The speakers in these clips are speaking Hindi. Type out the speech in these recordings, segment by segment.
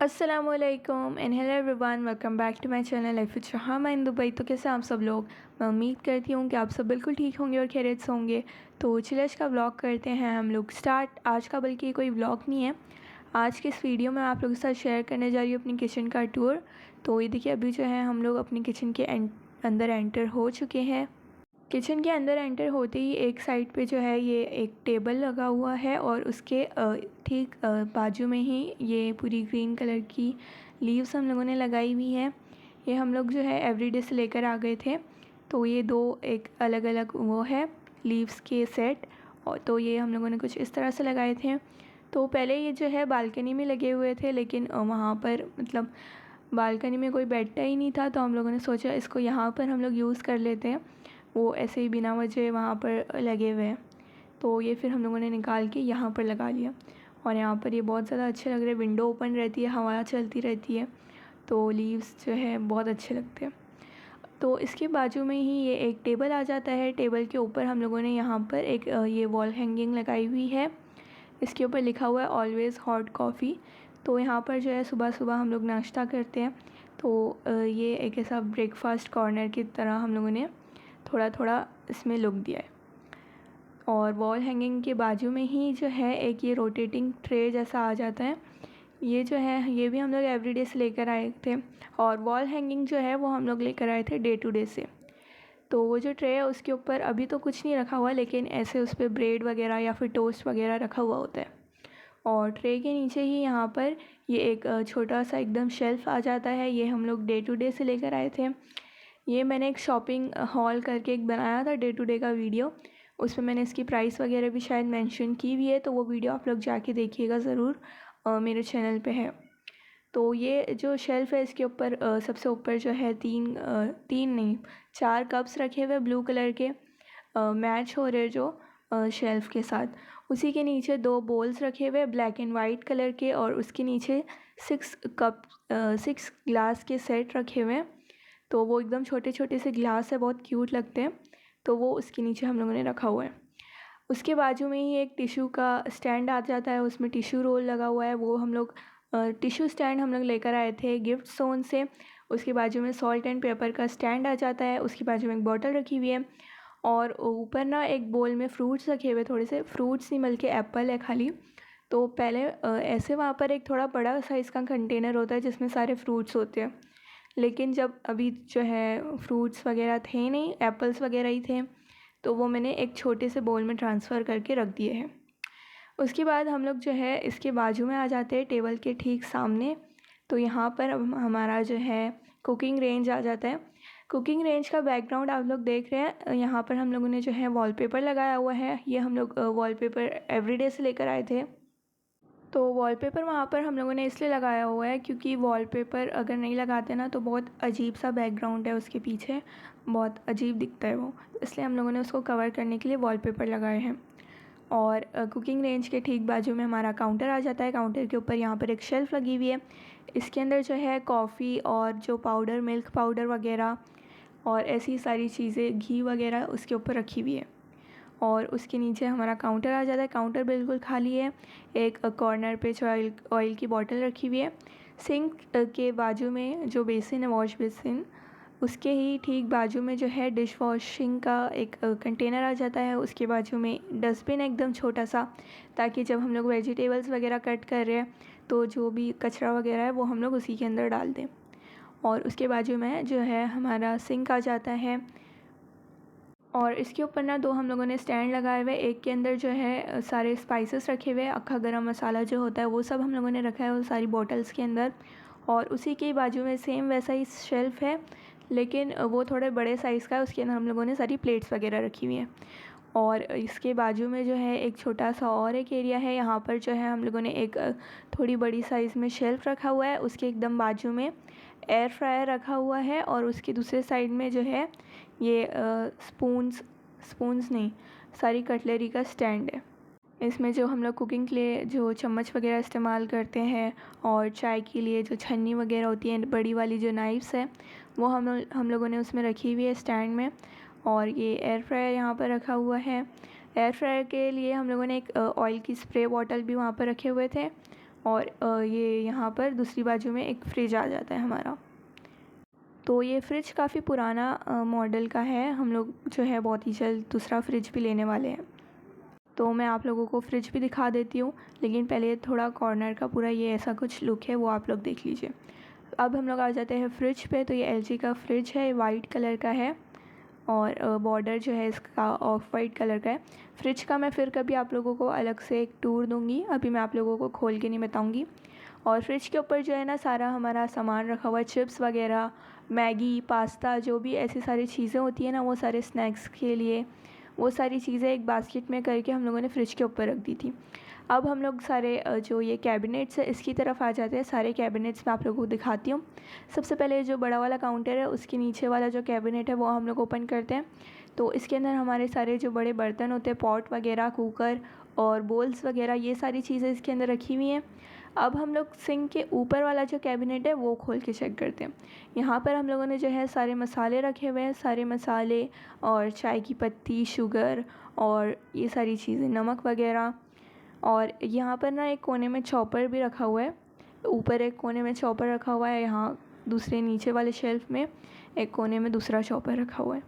अस्सलामुअलैकुम and hello everyone, welcome back to my channel life with Shahama in Dubai. तो कैसे आप सब लोग? मैं उम्मीद करती हूँ कि आप सब बिल्कुल ठीक होंगे और खैरियत से होंगे। तो चलिए आज का व्लॉग करते हैं हम लोग स्टार्ट। आज का बल्कि कोई व्लॉग नहीं है, आज के इस वीडियो में आप लोगों के साथ शेयर करने जा रही हूँ अपनी किचन का टूर। तो ये देखिए, अभी जो है हम लोग अपनी किचन के अंदर एंटर हो चुके हैं। किचन के अंदर एंटर होते ही एक साइड पे जो है ये एक टेबल लगा हुआ है और उसके ठीक बाजू में ही ये पूरी ग्रीन कलर की लीव्स हम लोगों ने लगाई हुई है। ये हम लोग जो है एवरीडे से लेकर आ गए थे। तो ये दो एक अलग अलग वो है लीव्स के सेट, और तो ये हम लोगों ने कुछ इस तरह से लगाए थे। तो पहले ये जो है बालकनी में लगे हुए थे, लेकिन वहाँ पर मतलब बालकनी में कोई बैठता ही नहीं था, तो हम लोगों ने सोचा इसको यहाँ पर हम लोग यूज़ कर लेते हैं। वो ऐसे ही बिना वजह वहाँ पर लगे हुए हैं, तो ये फिर हम लोगों ने निकाल के यहाँ पर लगा लिया। और यहाँ पर ये बहुत ज़्यादा अच्छे लग रहे हैं, विंडो ओपन रहती है, हवा चलती रहती है, तो लीव्स जो है बहुत अच्छे लगते हैं। तो इसके बाजू में ही ये एक टेबल आ जाता है। टेबल के ऊपर हम लोगों ने यहाँ पर एक ये वॉल हैंगिंग लगाई हुई है। इसके ऊपर लिखा हुआ है ऑलवेज़ हॉट कॉफ़ी। तो यहाँ पर जो है सुबह सुबह हम लोग नाश्ता करते हैं, तो ये एक ऐसा ब्रेकफास्ट कॉर्नर की तरह हम लोगों ने थोड़ा थोड़ा इसमें लुक दिया है। और वॉल हैंगिंग के बाजू में ही जो है एक ये रोटेटिंग ट्रे जैसा आ जाता है। ये जो है ये भी हम लोग एवरीडे से लेकर आए थे, और वॉल हैंगिंग जो है वो हम लोग लेकर आए थे डे टू डे से। तो वो जो ट्रे है उसके ऊपर अभी तो कुछ नहीं रखा हुआ, लेकिन ऐसे उस पर ब्रेड वगैरह या फिर टोस्ट वगैरह रखा हुआ होता है। और ट्रे के नीचे ही यहाँ पर ये एक छोटा सा एकदम शेल्फ़ आ जाता है। ये हम लोग डे टू डे से लेकर आए थे। ये मैंने एक शॉपिंग हॉल करके एक बनाया था डे टू डे का वीडियो, उसमें मैंने इसकी प्राइस वगैरह भी शायद मेंशन की हुई है, तो वो वीडियो आप लोग जाके देखिएगा ज़रूर, मेरे चैनल पे है। तो ये जो शेल्फ़ है इसके ऊपर सबसे ऊपर जो है तीन नहीं 4 कप्स रखे हुए ब्लू कलर के, मैच हो रहे जो शेल्फ़ के साथ। उसी के नीचे 2 बोल्स रखे हुए ब्लैक एंड वाइट कलर के, और उसके नीचे 6 ग्लास के सेट रखे हुए हैं। तो वो एकदम छोटे छोटे से ग्लास है, बहुत क्यूट लगते हैं, तो वो उसके नीचे हम लोगों ने रखा हुआ है। उसके बाजू में ही एक टिश्यू का स्टैंड आ जाता है, उसमें टिश्यू रोल लगा हुआ है। वो हम लोग टिश्यू स्टैंड हम लोग लेकर आए थे गिफ्ट जोन से। उसके बाजू में सॉल्ट एंड पेपर का स्टैंड आ जाता है, उसके बाजू में एक बॉटल रखी हुई है, और ऊपर ना एक बोल में फ्रूट्स रखे हुए, थोड़े से फ्रूट्स नहीं बल्कि एप्पल है खाली। तो पहले ऐसे वहाँ पर एक थोड़ा बड़ा साइज़ का कंटेनर होता है जिसमें सारे फ्रूट्स होते हैं, लेकिन जब अभी जो है फ्रूट्स वगैरह थे नहीं, एप्पल्स वगैरह ही थे, तो वो मैंने एक छोटे से बोल में ट्रांसफ़र करके रख दिए हैं। उसके बाद हम लोग जो है इसके बाजू में आ जाते हैं टेबल के ठीक सामने। तो यहाँ पर हमारा जो है कुकिंग रेंज आ जाता है। कुकिंग रेंज का बैकग्राउंड आप लोग देख रहे हैं, यहाँ पर हम लोगों ने जो है वॉलपेपर लगाया हुआ है। ये हम लोग वॉलपेपर एवरीडे से लेकर आए थे। तो वॉलपेपर वहाँ पर हम लोगों ने इसलिए लगाया हुआ है क्योंकि वॉलपेपर अगर नहीं लगाते ना तो बहुत अजीब सा बैकग्राउंड है उसके पीछे, बहुत अजीब दिखता है वो, इसलिए हम लोगों ने उसको कवर करने के लिए वॉलपेपर लगाए हैं। और कुकिंग रेंज के ठीक बाजू में हमारा काउंटर आ जाता है। काउंटर के ऊपर यहाँ पर एक शेल्फ़ लगी हुई है, इसके अंदर जो है कॉफ़ी और जो पाउडर, मिल्क पाउडर वगैरह और ऐसी सारी चीज़ें, घी वगैरह उसके ऊपर रखी हुई है। और उसके नीचे हमारा काउंटर आ जाता है। काउंटर बिल्कुल खाली है, एक कॉर्नर पे जो ऑयल की बॉटल रखी हुई है। सिंक के बाजू में जो बेसिन है, वॉश बेसिन, उसके ही ठीक बाजू में जो है डिश वॉशिंग का एक कंटेनर आ जाता है। उसके बाजू में डस्टबिन एकदम छोटा सा, ताकि जब हम लोग वेजिटेबल्स वगैरह कट कर रहे हैं तो जो भी कचरा वगैरह है वो हम लोग उसी के अंदर डाल दें। और उसके बाजू में जो है हमारा सिंक आ जाता है। और इसके ऊपर ना 2 हम लोगों ने स्टैंड लगाए हुए, एक के अंदर जो है सारे स्पाइसेस रखे हुए, अक्खा गरम मसाला जो होता है वो सब हम लोगों ने रखा है वो सारी बॉटल्स के अंदर। और उसी के बाजू में सेम वैसा ही शेल्फ़ है, लेकिन वो थोड़े बड़े साइज़ का है, उसके अंदर हम लोगों ने सारी प्लेट्स वगैरह रखी हुई हैं। और इसके बाजू में जो है एक छोटा सा और एक एरिया है, यहाँ पर जो है हम लोगों ने एक थोड़ी बड़ी साइज़ में शेल्फ़ रखा हुआ है। उसके एकदम बाजू में एयर फ्रायर रखा हुआ है, और उसके दूसरे साइड में जो है ये स्पून्स नहीं, सारी कटलरी का स्टैंड है। इसमें जो हम लोग कुकिंग के लिए जो चम्मच वगैरह इस्तेमाल करते हैं, और चाय के लिए जो छन्नी वगैरह होती है, बड़ी वाली जो नाइफ्स है, वो हम लोगों ने उसमें रखी हुई है स्टैंड में। और ये एयर फ्रायर यहाँ पर रखा हुआ है। एयर फ्रायर के लिए हम लोगों ने एक ऑयल की स्प्रे बॉटल भी वहाँ पर रखे हुए थे। और ये यहाँ पर दूसरी बाजू में एक फ्रिज आ जाता है हमारा। तो ये फ्रिज काफ़ी पुराना मॉडल का है। हम लोग जो है बहुत ही जल्द दूसरा फ्रिज भी लेने वाले हैं। तो मैं आप लोगों को फ्रिज भी दिखा देती हूँ, लेकिन पहले थोड़ा कॉर्नर का पूरा ये ऐसा कुछ लुक है वो आप लोग देख लीजिए। अब हम लोग आ जाते हैं फ्रिज पे। तो ये एलजी का फ्रिज है, वाइट कलर का है और बॉर्डर जो है इसका ऑफ वाइट कलर का है। फ्रिज का मैं फिर कभी आप लोगों को अलग से एक टूर दूँगी, अभी मैं आप लोगों को खोल के नहीं बताऊँगी। और फ्रिज के ऊपर जो है ना सारा हमारा सामान रखा हुआ है, चिप्स वगैरह, मैगी, पास्ता, जो भी ऐसी सारी चीज़ें होती हैं ना, वो सारे स्नैक्स के लिए वो सारी चीज़ें एक बास्केट में करके हम लोगों ने फ्रिज के ऊपर रख दी थी। अब हम लोग सारे जो ये कैबिनेट्स है इसकी तरफ आ जाते हैं। सारे कैबिनेट्स मैं आप लोगों को दिखाती हूँ। सबसे पहले जो बड़ा वाला काउंटर है उसके नीचे वाला जो कैबिनेट है वो हम लोग ओपन करते हैं। तो इसके अंदर हमारे सारे जो बड़े बर्तन होते हैं, पॉट वगैरह, कुकर और बोल्स वगैरह, ये सारी चीज़ें इसके अंदर रखी हुई हैं। अब हम लोग सिंक के ऊपर वाला जो कैबिनेट है वो खोल के चेक करते हैं। यहाँ पर हम लोगों ने जो है सारे मसाले रखे हुए हैं, सारे मसाले और चाय की पत्ती, शुगर और ये सारी चीज़ें, नमक वगैरह। और यहाँ पर ना एक कोने में चॉपर भी रखा हुआ है। ऊपर एक कोने में चॉपर रखा हुआ है, यहाँ दूसरे नीचे वाले शेल्फ में एक कोने में दूसरा चॉपर रखा हुआ है।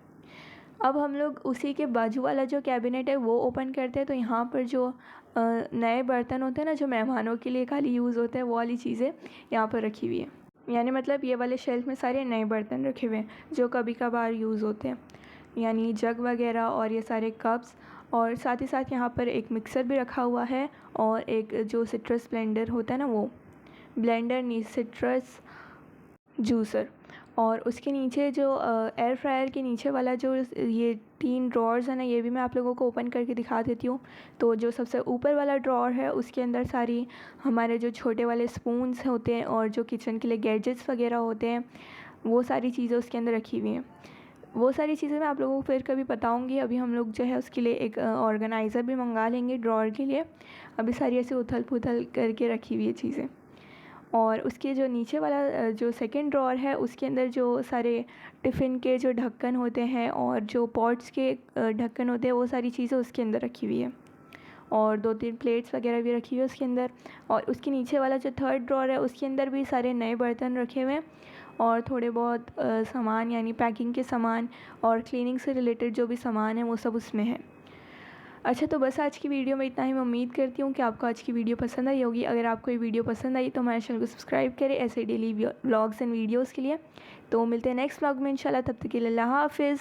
अब हम लोग उसी के बाजू वाला जो कैबिनेट है वो ओपन करते हैं। तो यहाँ पर जो नए बर्तन होते हैं ना, जो मेहमानों के लिए खाली यूज़ होते हैं, वो वाली चीज़ें यहाँ पर रखी हुई है। यानी मतलब ये वाले शेल्फ में सारे नए बर्तन रखे हुए हैं जो कभी कभार यूज़ होते हैं, यानी जग वगैरह और ये सारे कप्स। और साथ ही साथ यहाँ पर एक मिक्सर भी रखा हुआ है और एक जो सिट्रस ब्लेंडर होता है ना, वो ब्लेंडर नहीं, सिट्रस जूसर। और उसके नीचे जो एयर फ्रायर के नीचे वाला जो ये 3 ड्रॉर्स है ना, ये भी मैं आप लोगों को ओपन करके दिखा देती हूँ। तो जो सबसे ऊपर वाला ड्रॉर है उसके अंदर सारी हमारे जो छोटे वाले स्पून्स होते हैं और जो किचन के लिए गैजेट्स वगैरह होते हैं, वो सारी चीज़ें उसके अंदर रखी हुई हैं। वो सारी चीज़ें मैं आप लोगों को फिर कभी बताऊँगी। अभी हम लोग जो है उसके लिए एक ऑर्गेनाइज़र भी मंगा लेंगे ड्रॉर के लिए। अभी सारी ऐसे उथल पुथल करके रखी हुई है चीज़ें। और उसके जो नीचे वाला जो सेकंड ड्रॉर है उसके अंदर जो सारे टिफ़िन के जो ढक्कन होते हैं और जो पॉट्स के ढक्कन होते हैं, वो सारी चीज़ें उसके अंदर रखी हुई है। और 2-3 प्लेट्स वगैरह भी रखी हुई है उसके अंदर। और उसके नीचे वाला जो थर्ड ड्रॉर है उसके अंदर भी सारे नए बर्तन रखे हुए हैं और थोड़े बहुत सामान, यानी पैकिंग के सामान और क्लीनिंग से रिलेटेड जो भी सामान है वो सब उसमें है। अच्छा, तो बस आज की वीडियो में इतना ही। मैं उम्मीद करती हूँ कि आपको आज की वीडियो पसंद आई होगी। अगर आपको ये वीडियो पसंद आई तो हमारे चैनल को सब्सक्राइब करें ऐसे डेली व्लॉग्स एंड वीडियोज़ के लिए। तो मिलते हैं नेक्स्ट व्लॉग में इंशाल्लाह। तब तक के लिए अल्लाह हाफ़िज़।